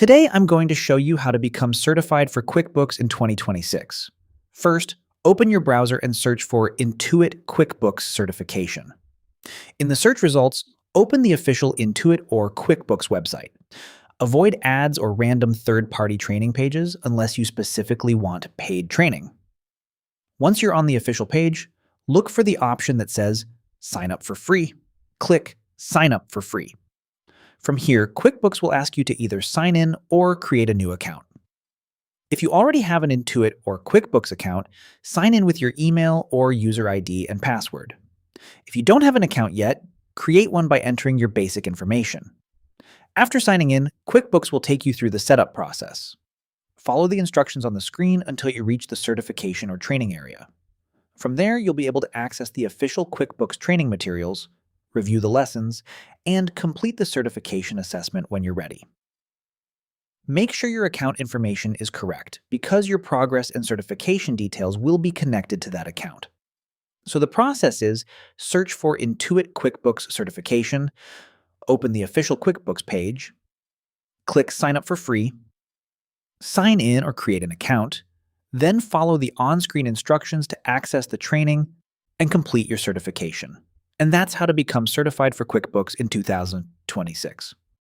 Today, I'm going to show you how to become certified for QuickBooks in 2026. First, open your browser and search for Intuit QuickBooks certification. In the search results, open the official Intuit or QuickBooks website. Avoid ads or random third-party training pages unless you specifically want paid training. Once you're on the official page, look for the option that says Sign up for free. Click Sign up for free. From here, QuickBooks will ask you to either sign in or create a new account. If you already have an Intuit or QuickBooks account, sign in with your email or user ID and password. If you don't have an account yet, create one by entering your basic information. After signing in, QuickBooks will take you through the setup process. Follow the instructions on the screen until you reach the certification or training area. From there, you'll be able to access the official QuickBooks training materials, review the lessons, and complete the certification assessment when you're ready. Make sure your account information is correct because your progress and certification details will be connected to that account. So the process is search for Intuit QuickBooks certification, open the official QuickBooks page, click Sign up for free, sign in or create an account, then follow the on-screen instructions to access the training and complete your certification. And that's how to become certified for QuickBooks in 2026.